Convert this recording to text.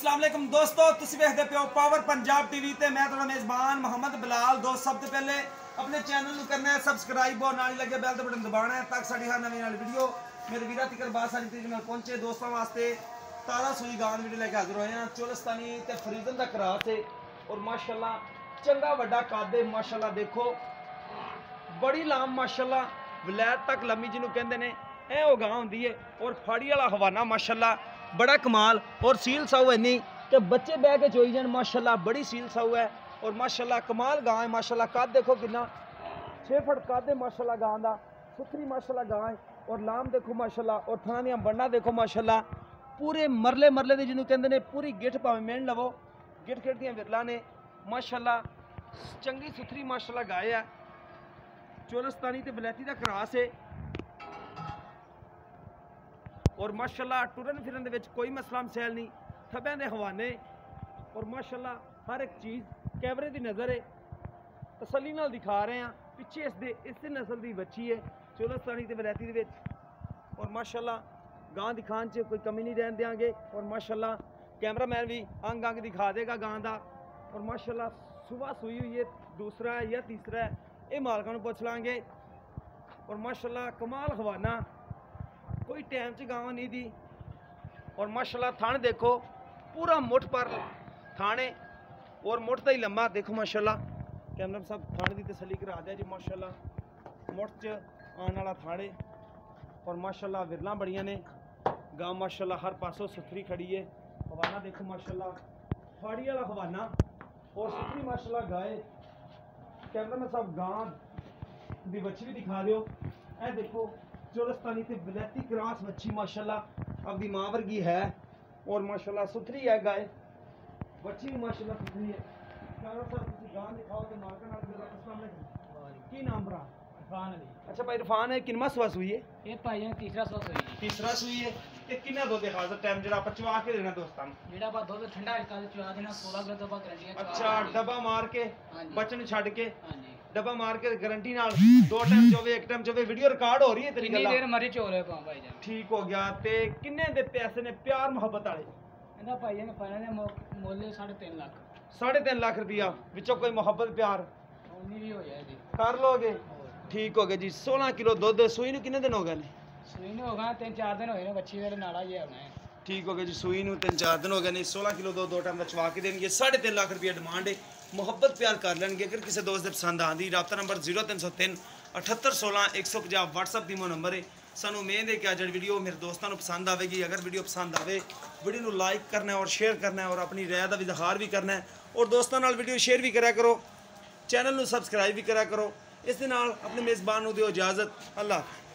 अस्सलाम वालेकुम दोस्तों, तुसीं वेखदे पियो पावर पंजाब टीवी ते मैं तुहाडा मेज़बान मोहम्मद बिलाल। दोस्त सब तो पहले अपने चैनल को करना है सबसक्राइब और नाल लगे बैल का बटन दबाना है ताकि साडी हर नवी वीडियो मेरे वीरा तक बासारी तरीके नाल पहुंचे। दोस्तों वास्ते तारा सूई गान वीडियो लेके हाजिर होए हैं। चोलस्तानी ते फरीदन दा क्रॉस है और माशाल्लाह चंगा वड्डा कादे माशाल्लाह देखो बड़ी लाम माशाल्लाह वलैत तक लम्मी जिन्हों कहते हैं ए वो गां होंदी है और फाड़ी वाला हवाना माशाल्लाह बड़ा कमाल और सील साऊ इन्नी कि बच्चे बह के चोई जान माशाल्लाह बड़ी सील साऊ है और माशाल्लाह कमाल गां है। माशाल्लाह कद देखो कितना 6 फुट कद है माशाल्लाह गां दा सुथरी माशाल्लाह गां है और लाम देखो माशाल्लाह और थाना दियां बन्ना देखो माशाल्लाह पूरे मरले मरले दे जिन्हों कहते हैं पूरी गिठ भावें मेन लवो गिठ गिठ दियां विरला ने माशाल्लाह चंगी सुथरी माशाल्लाह गाय है। चोलस्तानी ते बलैती दा क्रॉस है और माशाल्लाह टुरन फिरन दे विच कोई मसला मसैल नहीं, थब्बें दे हवाने और माशाल्लाह हर एक चीज़ कैमरे की नज़र है तसल्ली नाल दिखा रहे हैं। पिछे इस नस्ल की बच्ची है चोलस्तानी ते बलैती दे विच और माशाल्लाह गां दिखाने च कोई कमी नहीं रहन देंगे और माशाल्लाह कैमरामैन भी अंग अंग दिखा देगा गां दा और माशाल्लाह सुबह सुई हुई है दूसरा है या तीसरा है ये मालकां नूं पुछ लांगे और माशाल्लाह कमाल हवाना कोई टाइम च गांव नहीं दी और माशाल्लाह थाने देखो पूरा मुठ पर थाने और मुठ तो ही लम्बा देखो माशाल्लाह कैमरा साहब थाने की तसली करा दिया जी माशाल्लाह मुठ च आने वाला थाने और माशाल्लाह विरला बड़ियां ने गां माशाल्लाह हर पासों सुथरी खड़ी है। हवाना देखो माशाल्लाह फाड़ी वाला हवाना और सुथरी माशाल्लाह गाय कैमरा में साहब गां दी बच्ची भी दिखा दो ए देखो चोलस्तानी ते बलैती क्रॉस बच्ची माशाल्लाह अपनी मां वर्गी है और माशाल्लाह सुथरी है गाय बच्ची भी माशाल्लाह सुथरी है। कैमरा साहब तुसी गां दिखाओ ते मालका नाल गल अस्सलाम वालेकुम की नाम भरा इरफान अली। अच्छा भाई इरफान है किनवा सवा सुई है ये भाई ने तीसरा सवा सुई है तीसरा सुई है ते किन्ना दुध है हाजिर टाइम जेड़ा आप चवा के देना दोस्तां नूं जेड़ा बा दुध ठंडा इस काल चवा देना 16 किलो दबा गारंटी है। अच्छा डब्बा मार के बचन छड़ के हां जी डब्बा मार के गारंटी नाल दो टाइम चोवे एक टाइम चोवे वीडियो रिकॉर्ड हो रही है तेरी गल्ला कितनी देर मरी चो रहे भाई जान ठीक हो गया ते किन्ने दे पैसे ने प्यार मोहब्बत वाले ਇਹਦਾ ਭਾਈ ਨੇ ਫਾਈਨਲ ਦੇ ਮੁੱਲ 3.5 ਲੱਖ 3.5 ਲੱਖ ਰੁਪਿਆ ਵਿੱਚੋਂ ਕੋਈ ਮੁਹੱਬਤ ਪਿਆਰ ਉਨੀ ਵੀ ਹੋ ਜਾਏ ਜੀ ਕਰ ਲੋਗੇ ਠੀਕ ਹੋ ਗਿਆ ਜੀ। 16 ਕਿਲੋ ਦੁੱਧ ਸੂਈ ਨੂੰ ਕਿੰਨੇ ਦਿਨ ਹੋ ਗਏ ਨੇ ਸੂਈ ਨੂੰ ਹੋ ਗਏ 3-4 ਦਿਨ ਹੋਏ ਨੇ ਬੱਚੀ ਦੇ ਨਾਲਾ ਜੇ ਆਉਣਾ ਹੈ ठीक हो गया जी सूई नूं 3-4 दिन हो गए नहीं 16 किलो दो टाइम का चवा के देंगे 3.5 लाख रुपया डिमांड है। मुहब्बत प्यार कर लेंगे अगर किसी दोस्त के पसंद आती रबता नंबर 0303 7816 150 WhatsApp दी नंबर है। सानू उम्मीद है कि अज वीडियो मेरे दोस्तों को पसंद आएगी। अगर वीडियो पसंद आए वीडियो को लाइक करना है और शेयर करना है और अपनी राय का भी इजहार भी करना है और दोस्तों नाल वीडियो शेयर भी करा करो चैनल को सबसक्राइब भी करा करो। इस दे नाल अपने मेज़बान नूं दिओ इजाज़त अल्लाह।